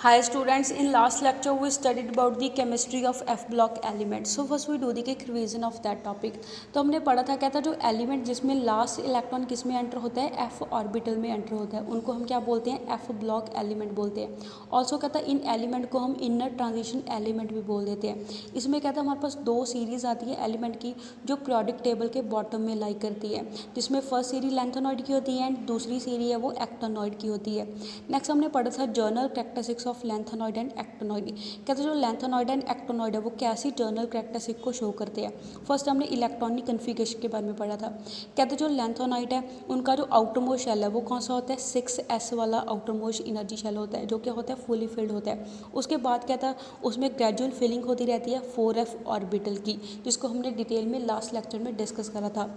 Hi students, in last lecture we studied about the chemistry of F block element. So first we do the quick revision of that topic. तो हमने पढ़ा था क्या था, जो element जिसमें last electron किस में एंटर होता है, F ऑर्बिटल में एंटर होता है, उनको हम क्या बोलते हैं, F ब्लॉक एलिमेंट बोलते हैं। ऑल्सो क्या था, इन एलिमेंट को हम इनर ट्रांजिशन एलिमेंट भी बोल देते हैं। इसमें क्या था, हमारे पास दो सीरीज आती है एलिमेंट की जो पीरियोडिक टेबल के बॉटम में लाई करती है, जिसमें फर्स्ट सीरीज लैंथेनॉइड की होती है एंड दूसरी सीरीज है वो एक्टिनॉइड की होती है। नेक्स्ट हमने पढ़ा था journal characteristics of lanthanoid and actinoid. कहते हैं जो लैंथेनॉइड एंड एक्टिनॉइड है वो कैसी जर्नल कैरेक्टरिस्टिक को शो करते हैं। फर्स्ट हमने इलेक्ट्रॉनिक कन्फिगरेशन के बारे में पढ़ा था। कहते हैं जो लैंथेनॉइड है उनका जो आउटरमोस्ट शेल है वो कौन सा होता है, 6s वाला आउटरमोस्ट इनर्जी शेल होता है, जो क्या होता है, फुली फिल्ड होता है। उसके बाद क्या था, उसमें ग्रेजुअल फिलिंग होती रहती है 4f ऑर्बिटल की, जिसको हमने डिटेल में लास्ट लेक्चर में डिस्कस करा था।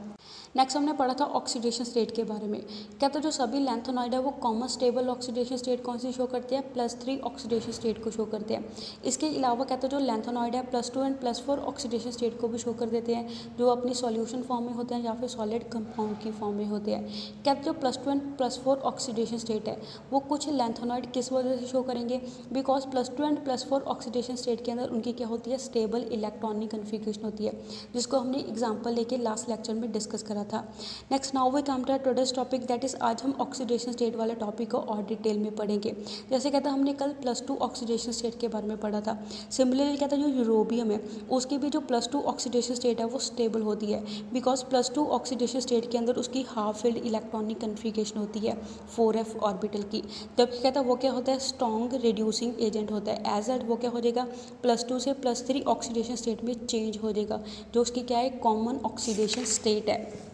नेक्स्ट हमने पढ़ा था ऑक्सीडेशन स्टेट के बारे में। कहते हैं जो सभी लैंथेनॉइड है वो कॉमन स्टेबल ऑक्सीडेशन स्टेट कौन सी शो करते हैं, +3 ऑक्सीडेशन स्टेट को शो करते हैं। इसके अलावा कहते हैं जो लैंथेनॉइड है +2 एंड +4 ऑक्सीडेशन स्टेट को भी शो कर देते हैं, जो अपनी सॉल्यूशन फॉर्म में होते हैं या फिर सॉलिड कंपाउंड की फॉर्म में होते हैं। कहते हैं जो +2 एंड +4 ऑक्सीडेशन स्टेट है वो कुछ लैंथेनॉइड किस वजह से शो करेंगे, बिकॉज +2 एंड +4 ऑक्सीडेशन स्टेट के अंदर उनकी क्या होती है, स्टेबल इलेक्ट्रॉनिक कन्फिगरेशन होती है, जिसको हमने एग्जाम्पल लेके लास्ट लेक्चर में डिस्कस करा था। Next now we come to today's topic, that is आज हम ऑक्सीडेशन स्टेट वाले टॉपिक को और डिटेल में पढ़ेंगे। जैसे कहता हमने कल +2 ऑक्सीडेशन स्टेट के बारे में पढ़ा था। सिमिलरली कहता जो यूरोबियम है उसकी भी जो +2 ऑक्सीडेशन स्टेट है वो स्टेबल होती है, बिकॉज +2 ऑक्सीडेशन स्टेट के अंदर उसकी हाफ फील्ड इलेक्ट्रॉनिक कन्फिगरेशन होती है 4f ऑर्बिटल की। जबकि कहता वो क्या होता है, स्ट्रॉन्ग रिड्यूसिंग एजेंट होता है। एज एट वो क्या हो जाएगा, +2 से +3 ऑक्सीडेशन स्टेट में चेंज हो जाएगा, जो उसकी क्या है, कॉमन ऑक्सीडेशन स्टेट है।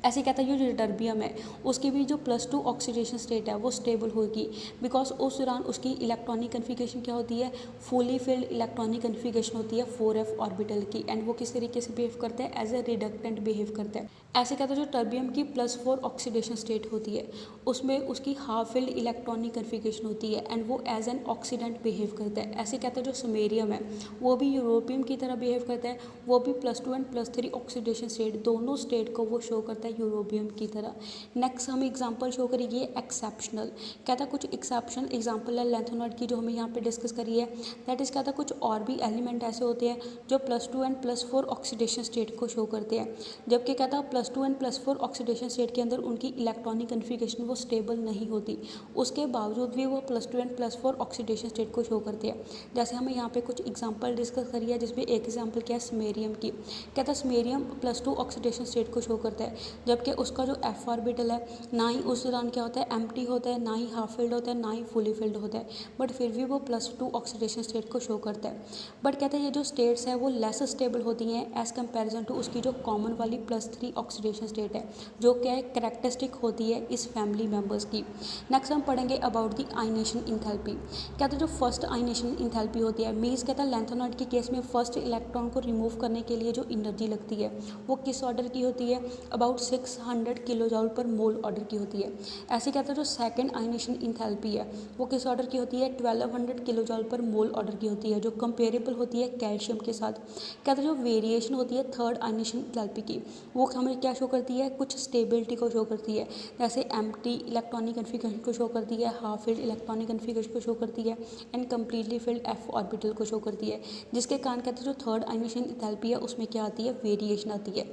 ऐसे कहता है जो टर्बियम है उसकी भी जो +2 ऑक्सीडेशन स्टेट है वो स्टेबल होगी, बिकॉज उस दौरान उसकी इलेक्ट्रॉनिक कन्फिगरेशन क्या होती है, फुली फिल्ड इलेक्ट्रॉनिक कन्फिगरेशन होती है 4f ऑर्बिटल की, एंड वो किस तरीके से बिहेव करता है, एज ए रिडक्टेंट बिहेव करता है। ऐसे कहता है जो टर्बियम की +4 ऑक्सीडेशन स्टेट होती है उसमें उसकी हाफ फिल्ड इलेक्ट्रॉनिक कन्फिगरेशन होती है एंड वो एज एन ऑक्सीडेंट बिहेव करता है। ऐसे कहता है जो समेरियम है वो भी यूरोपियम की तरह बिहेव करता है, वो भी +2 एंड +3 ऑक्सीडेशन स्टेट दोनों स्टेट को वो शो करता है यूरोबियम की तरह। नेक्स्ट हम एग्जांपल शो करेंगे एक्सेप्शनल। कहता कुछ एक्सेप्शनल एग्जांपल है लैंथेनॉइड की जो हमें यहाँ पे डिस्कस करी है, दैट इज कहता कुछ और भी एलिमेंट ऐसे होते हैं जो +2 एंड +4 ऑक्सीडेशन स्टेट को शो करते हैं, जबकि कहता +2 एंड +4 ऑक्सीडेशन स्टेट के अंदर उनकी इलेक्ट्रॉनिक कन्फिगरेशन वो स्टेबल नहीं होती, उसके बावजूद भी वो +2 एंड +4 ऑक्सीडेशन स्टेट को शो करते हैं। जैसे हमें यहाँ पे कुछ एग्जांपल डिस्कस करी है, जिसमें एक एग्जांपल क्या है, स्मेरियम की। कहता स्मेरियम +2 ऑक्सीडेशन स्टेट को शो करता है, जबकि उसका जो f ऑर्बिटल है ना ही उस दौरान क्या होता है, एम्प्टी होता है, ना ही हाफ फिल्ड होता है, ना ही फुली फिल्ड होता है, बट फिर भी वो +2 ऑक्सीडेशन स्टेट को शो करता है। बट कहते हैं ये जो स्टेट्स है वो लेस स्टेबल होती हैं एज कंपैरिजन टू उसकी जो कॉमन वाली +3 ऑक्सीडेशन स्टेट है, जो क्या है, कैरेक्टरिस्टिक होती है इस फैमिली मेम्बर्स की। नेक्स्ट हम पढ़ेंगे अबाउट द आयनेशन इंथैल्पी। कहते हैं जो फर्स्ट आयनेशन इंथैल्पी होती है, मीन्स कहता है लैंथेनॉइड के केस में फर्स्ट इलेक्ट्रॉन को रिमूव करने के लिए जो एनर्जी लगती है वो किस ऑर्डर की होती है, अबाउट 600 किलोजूल पर मोल ऑर्डर की होती है। ऐसे कहते हैं जो सेकंड आयनेशन इंथैल्पी है वो किस ऑर्डर की होती है, 1200 किलोजूल पर मोल ऑर्डर की होती है, जो कंपेरेबल होती है कैल्शियम के साथ। कहते हैं जो वेरिएशन होती है थर्ड आयनेशन इंथैल्पी की वो हमें क्या शो करती है, कुछ स्टेबिलिटी को शो करती है, जैसे एम्प्टी इलेक्ट्रॉनिक कन्फिगरेशन को शो करती है, हाफ फिल्ड इलेक्ट्रॉनिक कन्फिगरेशन को शो करती है and completely field f orbital को शो करती है, जिसके कारण कहते हैं जो थर्ड आयनेशन इंथैल्पी है उसमें क्या आती है, वेरिएशन आती है।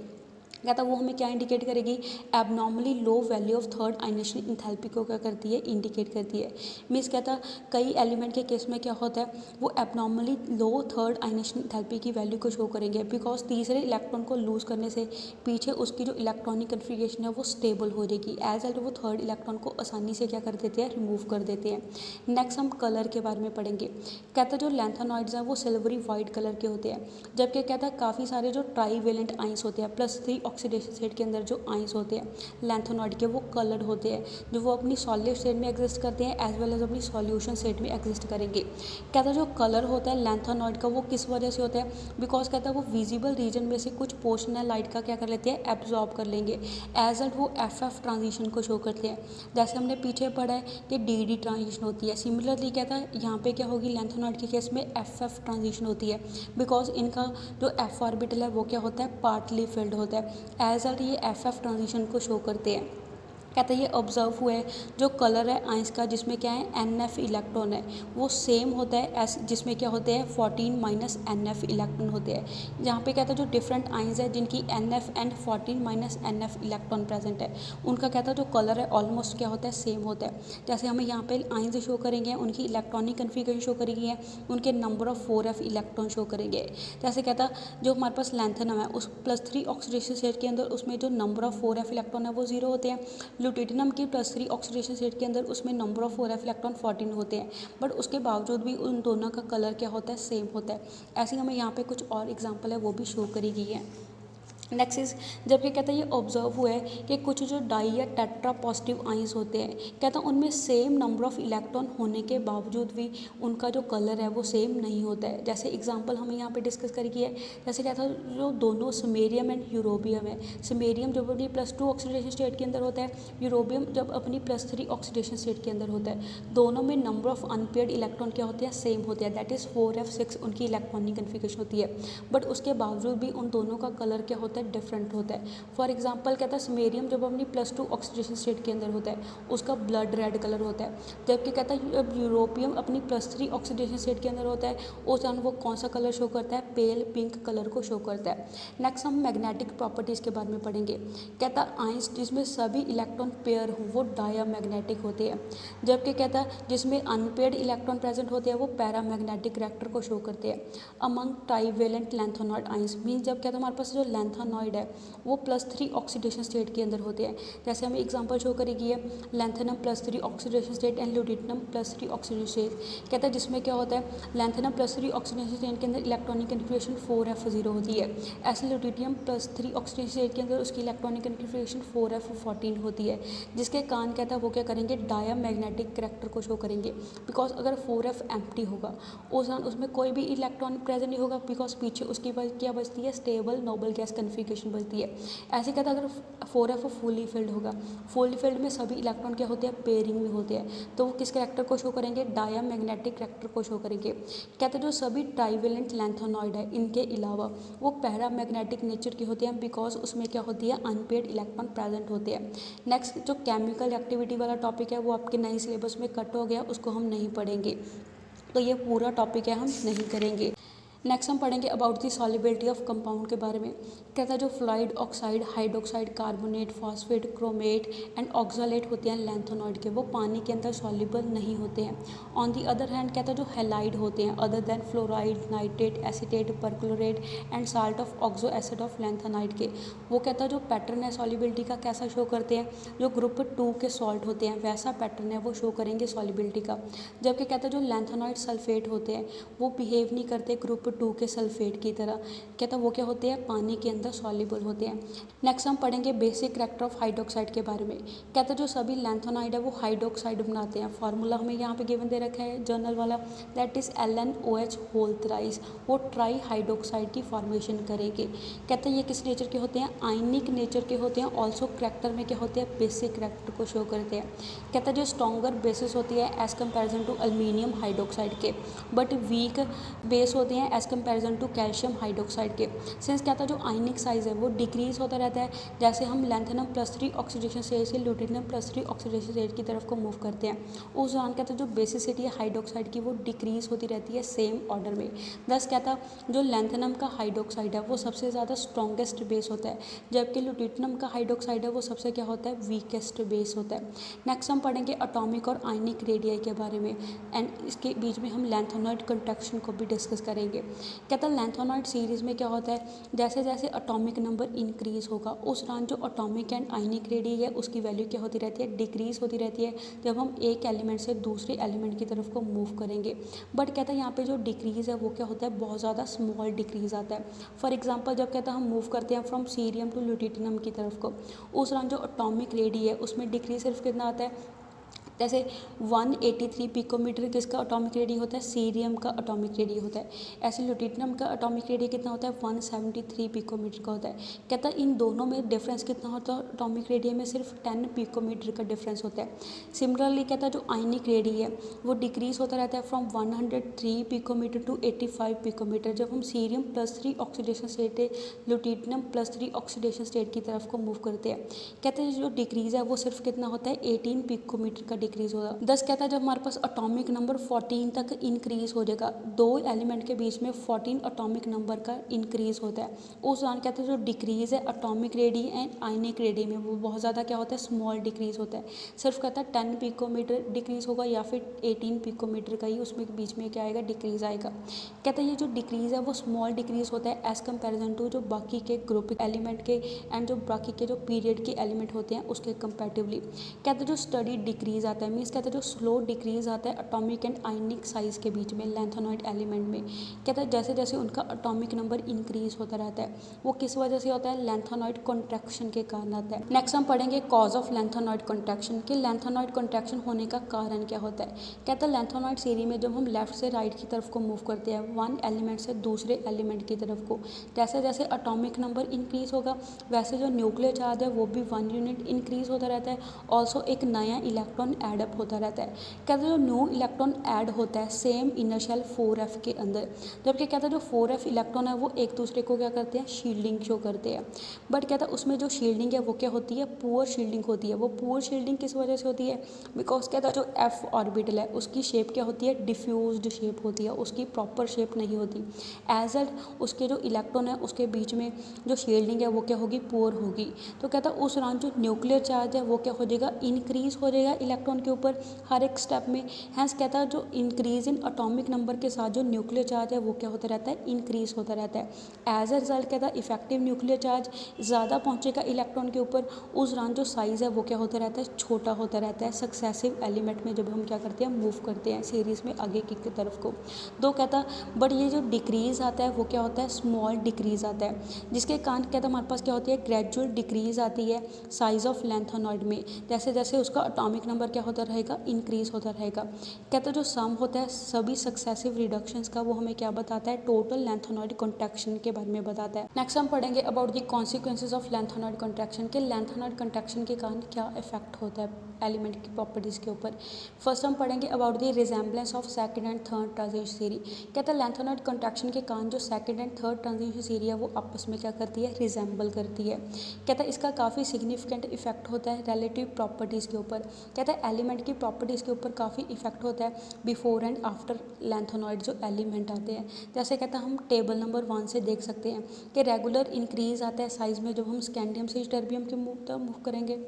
कहता वो हमें क्या इंडिकेट करेगी, abnormally low value of third ionisation enthalpy को क्या करती है, इंडिकेट करती है। मीन्स कहता कई एलिमेंट के केस में क्या होता है, वो एबनॉर्मली लो थर्ड आयनेशन इंथैल्पी की वैल्यू को शो करेंगे, बिकॉज तीसरे इलेक्ट्रॉन को लूज करने से पीछे उसकी जो इलेक्ट्रॉनिक कन्फिगरेशन है वो स्टेबल हो जाएगी, एज एल वो थर्ड इलेक्ट्रॉन को आसानी से क्या कर देते हैं, रिमूव कर देते हैं। नेक्स्ट हम कलर के बारे में पढ़ेंगे। कहता जो लैंथेनॉइड्स हैं वो सिल्वरी वाइट कलर के होते हैं, जबकि कहता है काफ़ी सारे जो ट्राईवेलेंट आइंस होते हैं +3 ऑक्सीडेशन स्टेट के अंदर जो आइंस होते हैं लैंथेनॉइड के वो कलर्ड होते हैं, जो वो अपनी सॉलिड स्टेट में एग्जिस्ट करते हैं एज वेल एज अपनी सॉल्यूशन स्टेट में एग्जिस्ट करेंगे। कहता है जो कलर होता है लैंथेनॉइड का वो किस वजह से होता है, बिकॉज कहता है वो विजिबल रीजन में से कुछ पोर्शन है लाइट का क्या कर लेते हैं, एब्जॉर्ब कर लेंगे, एज एट वो FF ट्रांजिशन को शो करते हैं। जैसे हमने पीछे पढ़ा है कि DD ट्रांजिशन होती है, सिमिलरली कहता है यहाँ पे क्या होगी, लैंथेनॉइड के केस में FF ट्रांजिशन होती है, बिकॉज इनका जो f ऑर्बिटल है वो क्या होता है, पार्टली फिल्ड होता है, एज एट ये FF ट्रांजिशन को शो करते हैं। कहता है ये ऑब्जर्व हुआ है जो कलर है आइंस का जिसमें क्या है NF इलेक्ट्रॉन है वो सेम होता है एस जिसमें क्या होते हैं 14 माइनस NF इलेक्ट्रॉन होते हैं। जहाँ पे कहता है जो डिफरेंट आइंस है जिनकी NF and 14 minus NF electron present है उनका कहता है जो कलर है ऑलमोस्ट क्या होता है सेम होता है। जैसे हमें यहाँ पे आइंस शो करेंगे उनकी इलेक्ट्रॉनिक कन्फिगरेशन शो करेगी है उनके number of 4f electron show करेंगे। जैसे कहता जो हमारे पास लैंथेनम है उस +3 ऑक्सीडेशन स्टेट के अंदर उसमें जो नंबर ऑफ 4f इलेक्ट्रॉन है वो 0 होते हैं। ल्यूटिनियम की +3 ऑक्सीडेशन स्टेट के अंदर उसमें नंबर ऑफ 4f इलेक्ट्रॉन 14 होते हैं बट उसके बावजूद भी उन दोनों का कलर क्या होता है सेम होता है। ऐसे ही हमें यहाँ पे कुछ और एग्जांपल है वो भी शो करी गई है। नेक्स्ट इज जबकि कहता है ये ऑब्जर्व हुआ है कि कुछ जो डाई या टेट्रा पॉजिटिव आइंस होते हैं कहता है उनमें सेम नंबर ऑफ इलेक्ट्रॉन होने के बावजूद भी उनका जो कलर है वो सेम नहीं होता है। जैसे एग्जांपल हमें यहाँ पे डिस्कस करी है। जैसे कहता है जो दोनों समेरियम एंड यूरोबियम है समेरियम जब अपनी +2 ऑक्सीडेशन स्टेट के अंदर होता है यूरोबियम जब अपनी +3 ऑक्सीडेशन स्टेट के अंदर होता है दोनों में नंबर ऑफ अनपेयर्ड इलेक्ट्रॉन क्या होते हैं सेम होते हैं दैट इज़ 4f6 उनकी इलेक्ट्रॉनिक कन्फिगरेशन होती है बट उसके बावजूद भी उन दोनों का कलर क्या होता है डिफरेंट होता है। फॉर एग्जांपल कहता है समेरियम जब अपनी +2 ऑक्सीडेशन स्टेट के अंदर होता है उसका ब्लड रेड कलर होता है जबकि कहता है जब यूरोपियम अपनी +3 ऑक्सीडेशन स्टेट के अंदर होता है उस टाइम वो कौन सा कलर शो करता है पेल पिंक कलर को शो करता है। नेक्स्ट हम मैग्नेटिक प्रॉपर्टीज़ के बारे में पढ़ेंगे। कहता है आइंस जिसमें सभी इलेक्ट्रॉन पेयर हों वो डायामैग्नेटिक होते हैं जबकि कहता है जिसमें अनपेयर्ड इलेक्ट्रॉन प्रेजेंट होते हैं वो पैरामैग्नेटिक करैक्टर को शो करते हैं। Among trivalent lanthanoid ions mean जब कहता है हमारे पास जो लैंथेनॉइड है वो +3 ऑक्सीडेशन स्टेट के अंदर होते हैं। जैसे हमें एग्जांपल शो करेगी है lanthanum +3 oxidation state and lutetium +3 oxidation state. कहता है जिसमें क्या होता है लैंथेनम +3 ऑक्सीडेशन स्टेट के अंदर इलेक्ट्रॉनिक कन्फिगरेशन 4f0 होती है। ऐसे ल्यूटिनियम +3 ऑक्सीडेशन स्टेट के अंदर उसकी इलेक्ट्रॉनिक कन्फिगरेशन 4f14 होती है जिसके कारण कहता है वो क्या करेंगे डायामैग्नेटिक करैक्टर को शो करेंगे बिकॉज अगर 4f एम्प्टी होगा उसमें कोई भी इलेक्ट्रॉन प्रेजेंट नहीं होगा बिकॉज पीछे उसकी क्या बचती है स्टेबल नोबल गैस कन्फिगरेशन बचती है। ऐसे कहता है अगर 4f फुली फिल्ड होगा फुली फिल्ड में सभी इलेक्ट्रॉन क्या होते हैं पेयरिंग में होते हैं तो वो किस करैक्टर को शो करेंगे डायामैग्नेटिक करैक्टर को शो करेंगे। कहते हैं जो सभी ट्राईवेलेंट लैंथेनॉइड है इनके अलावा वो पैरामैग्नेटिक नेचर के होते हैं बिकॉज उसमें क्या होती है अनपेयर्ड इलेक्ट्रॉन प्रेजेंट होते हैं। नेक्स्ट जो केमिकल एक्टिविटी वाला टॉपिक है वो आपके नए सिलेबस में कट हो गया उसको हम नहीं पढ़ेंगे तो ये पूरा टॉपिक है हम नहीं करेंगे। नेक्स्ट हम पढ़ेंगे about the solubility of compound के बारे में। कहता है जो fluoride oxide hydroxide carbonate phosphate chromate and oxalate होते हैं लैंथेनॉइड के वो पानी के अंदर सॉल्युबल नहीं होते हैं। ऑन दी अदर हैंड कहता है जो हैलाइड होते हैं other than fluoride nitrate acetate perchlorate and salt of oxo acid of lanthanide के वो कहता है जो पैटर्न है सॉल्युबिलिटी का कैसा शो करते हैं जो ग्रुप 2 के सॉल्ट होते हैं वैसा पैटर्न है वो शो करेंगे सॉल्युबिलिटी का। जबकि कहता है जो लैंथेनॉइड सल्फेट होते हैं वो बिहेव नहीं करते ग्रुप 2 के सल्फेट की तरह। कहता है वो क्या होते हैं पानी के अंदर सॉल्युबल होते हैं। नेक्स्ट हम पढ़ेंगे बेसिक करैक्टर ऑफ हाइड्रोक्साइड के बारे में। कहता है जो सभी लैंथेनाइड है वो हाइड्रोक्साइड बनाते हैं। फार्मूला हमें यहाँ पे गिवन दे रखा है जर्नल वाला that is LnOH whole thrice वो ट्राई हाइड्रोक्साइड की फॉर्मेशन करेंगे। कहते हैं ये किस नेचर के होते हैं आयनिक नेचर के होते हैं ऑल्सो करैक्टर में क्या होते हैं बेसिक करैक्टर को शो करते हैं। कहता है जो स्ट्रॉन्गर बेसिस होती है as comparison to aluminium hydroxide के बट वीक बेस होते हैं as comparison to calcium hydroxide के। सिंस क्या था जो आयनिक साइज है वो डिक्रीज होता रहता है जैसे हम लैंथेनम +3 ऑक्सीडेशन स्टेट से ल्यूटिनियम +3 ऑक्सीडेशन स्टेट की तरफ को मूव करते हैं उस दौरान क्या था जो बेसिसिटी है हाइड्रोक्साइड की वो डिक्रीज होती रहती है सेम ऑर्डर में। दस क्या था जो लैंथेनम का हाइड्रोक्साइड है वो सबसे ज़्यादा स्ट्रॉन्गेस्ट बेस होता है जबकि ल्यूटिनियम का हाइड्रोक्साइड है वो सबसे क्या होता है वीकेस्ट बेस होता है। नेक्स्ट हम पढ़ेंगे अटोमिक और आयनिक रेडियाई के बारे में एंड इसके बीच में हम लैंथेनॉइड कंट्रैक्शन को भी डिस्कस करेंगे। कहता है लैंथेनॉइड सीरीज़ में क्या होता है जैसे जैसे एटॉमिक नंबर इंक्रीज़ होगा उस दौरान जो एटॉमिक एंड आयनिक रेडियस है उसकी वैल्यू क्या होती रहती है डिक्रीज़ होती रहती है जब हम एक एलिमेंट से दूसरे एलिमेंट की तरफ को मूव करेंगे। बट कहता है यहाँ पे जो डिक्रीज़ है वो क्या होता है बहुत ज़्यादा स्मॉल डिक्रीज़ आता है। फॉर एग्जांपल जब कहता है हम मूव करते हैं फ्रॉम सीरियम टू ल्यूटिनियम की तरफ को उस दौरान जो एटॉमिक रेडियस है उसमें डिक्रीज सिर्फ कितना आता है जैसे 183 पिकोमीटर किसका एटॉमिक रेडियस होता है, सीरियम का एटॉमिक रेडियस होता है। ऐसे ल्यूटिनियम का एटॉमिक रेडियस कितना होता है, 173 पिकोमीटर का होता है। कहता है इन दोनों में डिफरेंस कितना होता है, एटॉमिक रेडियस में सिर्फ 10 पिकोमीटर का डिफरेंस होता है। सिमिलरली कहता है जो आयनिक रेडियस है वो डिक्रीज होता रहता है फ्रॉम 103 पिकोमीटर टू 85 पिकोमीटर जब हम cerium +3 oxidation state lutetium +3 oxidation state की तरफ को मूव करते हैं। कहते हैं जो डिक्रीज है वो सिर्फ कितना होता है, 18 पिकोमीटर का डिक्रीज होगा। 10 कहता है जब हमारे पास एटॉमिक नंबर 14 तक इंक्रीज हो जाएगा, दो एलिमेंट के बीच में 14 एटॉमिक नंबर का इंक्रीज होता है, उस दौरान कहते हैं जो डिक्रीज है atomic radius and ionic radius में वो बहुत ज़्यादा क्या होता है, स्मॉल डिक्रीज होता है। सिर्फ कहता है 10 पिकोमीटर डिक्रीज होगा या फिर 18 पिकोमीटर का ही उसमें बीच में क्या आएगा, डिक्रीज आएगा। कहते हैं ये जो डिक्रीज है वो स्मॉल डिक्रीज होता है एज कंपेरिजन टू जो बाकी के ग्रुप एलिमेंट के एंड जो बाकी के जो पीरियड के एलिमेंट होते हैं उसके कंपैरेटिवली। कहते हैं जो स्टडी डिक्रीज आता है मीन्स कहते हैं जो स्लो डिक्रीज आता है एटॉमिक एंड आयनिक साइज के बीच में लैंथेनॉइड एलिमेंट में। कहता है जैसे जैसे उनका एटॉमिक नंबर इंक्रीज होता रहता है वो किस वजह से होता है, लैंथेनॉइड कॉन्ट्रैक्शन के कारण आता है। नेक्स्ट हम पढ़ेंगे कॉज ऑफ लैंथेनॉइड कॉन्ट्रैक्शन कि लैंथेनॉइड कॉन्ट्रैक्शन होने का कारण क्या होता है। कहता है लैंथेनॉइड सीरीज में जब हम लेफ्ट से राइट की तरफ को मूव करते हैं वन एलिमेंट से दूसरे एलिमेंट की तरफ को, जैसे जैसे एटॉमिक नंबर इंक्रीज होगा वैसे जो न्यूक्लियर चार्ज है वो भी 1 यूनिट इंक्रीज होता रहता है। ऑल्सो एक नया इलेक्ट्रॉन एडअप होता रहता है। कहते हैं जो न्यू इलेक्ट्रॉन ऐड होता है सेम इनर शेल 4f के अंदर, जबकि कहता है जो 4f इलेक्ट्रॉन है वो एक दूसरे को क्या करते हैं, शील्डिंग शो करते हैं। बट कहता है उसमें जो शील्डिंग है वो क्या होती है, पुअर शील्डिंग होती है। वो पुअर शील्डिंग किस वजह से होती है, बिकॉज कहता है जो f ऑर्बिटल है उसकी शेप क्या होती है, डिफ्यूज्ड शेप होती है, उसकी प्रॉपर शेप नहीं होती। एज एड उसके जो इलेक्ट्रॉन है उसके बीच में जो शील्डिंग है वो क्या होगी, पुअर होगी। तो कहता है उस दौरान जो न्यूक्लियर चार्ज है वो क्या हो जाएगा, इंक्रीज हो जाएगा इलेक्ट्रॉन के ऊपर हर एक स्टेप में। हैंस कहता है जो इंक्रीज इन एटॉमिक नंबर के साथ जो न्यूक्लियर चार्ज है वो क्या होता रहता है, इंक्रीज होता रहता है। एज अ रिजल्ट कहता है इफेक्टिव न्यूक्लियर चार्ज ज़्यादा पहुंचेगा इलेक्ट्रॉन के ऊपर, उस दौरान जो साइज़ है वो क्या होता रहता है, छोटा होता रहता है सक्सेसिव एलिमेंट में जब हम क्या करते हैं, मूव करते हैं सीरीज़ में आगे की तरफ को। दो कहता बट ये जो डिक्रीज़ आता है वो क्या होता है, स्मॉल डिक्रीज़ आता है, जिसके कारण कहता है हमारे पास क्या होती है, ग्रेजुअल डिक्रीज़ आती है साइज़ ऑफ लैंथेनॉइड में। जैसे जैसे उसका एटॉमिक नंबर क्या होता रहेगा, इंक्रीज होता रहेगा। कहता है जो सम होता है सभी सक्सेसिव रिडक्शंस का वो हमें क्या बताता है, टोटल लैंथेनॉइड कॉन्ट्रैक्शन के बारे में बताता है। नेक्स्ट हम पढ़ेंगे about the consequences of lanthanoid contraction के लैंथेनॉइड कॉन्ट्रैक्शन के कारण क्या इफेक्ट होता है एलिमेंट की प्रॉपर्टीज़ के ऊपर। फर्स्ट हम पढ़ेंगे about the resemblance of second and third transition series. कहता है लैंथेनॉइड कॉन्ट्रैक्शन के कारण जो second and third transition series है वो आपस में क्या करती है, रिजेंबल करती है। कहता है इसका काफ़ी सिग्निफिकेंट इफेक्ट होता है रिलेटिव प्रॉपर्टीज़ के ऊपर। कहता है एलिमेंट की प्रॉपर्टीज़ के ऊपर काफ़ी इफेक्ट होता है बिफोर एंड आफ्टर लैंथेनॉइड जो एलिमेंट आते हैं। जैसे कहता है हम टेबल नंबर 1 से देख सकते हैं कि रेगुलर इंक्रीज आता है साइज़ में जब हम स्कैंडियम से टर्बियम के मूव करेंगे।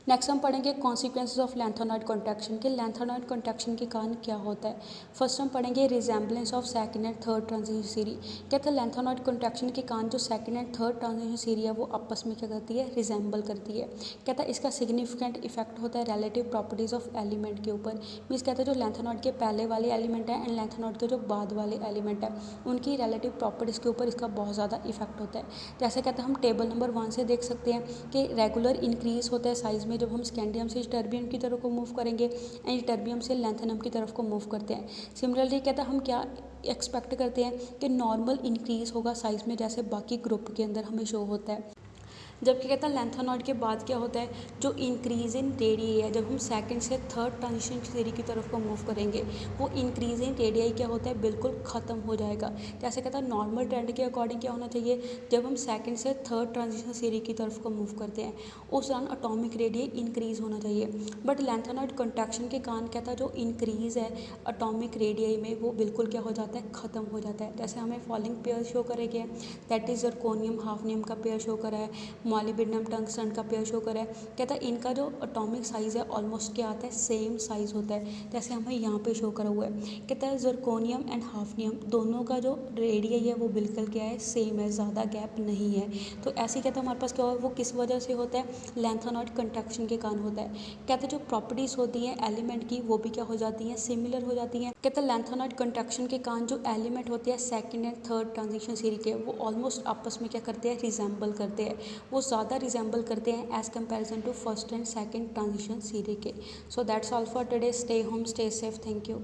नेक्स्ट हम पढ़ेंगे कॉन्सिक्वेंसेज ऑफ लैंथेनॉइड कॉन्ट्रैक्शन के लैंथेनॉइड कॉन्ट्रैक्शन के कारण क्या होता है। फर्स्ट हम पढ़ेंगे resemblance of second and third transition series. कहते हैं लैंथेनॉइड कॉन्ट्रैक्शन के कारण जो second and third transition series है वो आपस में क्या करती है, रिजेंबल करती है। कहता है इसका सिग्निफिकेंट इफेक्ट होता है रिलेटिव प्रॉपर्टीज़ ऑफ एलिमेंट के ऊपर। मीन्स कहते हैं जो लैंथेनॉइड के पहले वाले एलिमेंट है एंड लैंथेनॉइड के जो बाद वाले एलिमेंट है उनकी रिलेटिव प्रॉपर्टीज़ के ऊपर इसका बहुत ज़्यादा इफेक्ट होता है। जैसे कहते हैं हम टेबल नंबर 1 से देख सकते हैं कि रेगुलर इंक्रीज होता है साइज़ में जब हम स्कैंडियम से टर्बियम की तरफ को मूव करेंगे एंड टर्बियम से लैंथेनम की तरफ को मूव करते हैं। सिमिलरली कहता है हम क्या एक्सपेक्ट करते हैं कि नॉर्मल इंक्रीज होगा साइज़ में जैसे बाकी ग्रुप के अंदर हमें शो होता है। जबकि कहता है लैंथेनॉइड के बाद क्या होता है, जो इंक्रीज इन रेडियाई है जब हम सेकंड से थर्ड ट्रांजिशन सीरी की तरफ को मूव करेंगे वो इंक्रीज इन रेडियाई क्या होता है, बिल्कुल ख़त्म हो जाएगा। जैसे कहता है नॉर्मल ट्रेंड के अकॉर्डिंग क्या होना चाहिए, जब हम सेकंड से थर्ड ट्रांजिशन सीरी की तरफ को मूव करते हैं उस दौरान एटॉमिक रेडियाई इंक्रीज होना चाहिए। बट लैंथेनॉइड कॉन्ट्रैक्शन के कारण कहता है जो इंक्रीज़ है एटॉमिक रेडियाई में वो बिल्कुल क्या हो जाता है, ख़त्म हो जाता है। जैसे हमें फॉलोइंग पेयर शो करेंगे, दैट इज़ जर्कोनियम हाफनियम का पेयर शो करा है, मॉलिब्डेनम टंगस्टन का पेयर शो करा है। कहता है इनका जो एटॉमिक साइज़ है ऑलमोस्ट क्या आता है, सेम साइज़ होता है जैसे हमें यहाँ पे शो करा हुआ है। कहता है जर्कोनियम एंड हाफनियम दोनों का जो रेडियस है वो बिल्कुल क्या है, सेम है, ज़्यादा गैप नहीं है। तो ऐसे कहता है हमारे पास क्या हो, वो किस वजह से होता है, लैंथेनॉइड कॉन्ट्रैक्शन के कारण होता है। कहते हैं जो प्रॉपर्टीज़ होती हैं एलिमेंट की वो भी क्या हो जाती हैं, सिमिलर हो जाती हैं। कहते हैं लैंथेनॉइड कॉन्ट्रैक्शन के कारण जो एलिमेंट होते हैं सेकेंड एंड थर्ड ट्रांजिशन सीरी के वो ऑलमोस्ट आपस में क्या करते हैं, रिजेंबल करते हैं। वो ज़्यादा रिजेंबल करते हैं as comparison to first and second transition series के। So that's all for today. Stay home, stay safe, thank you.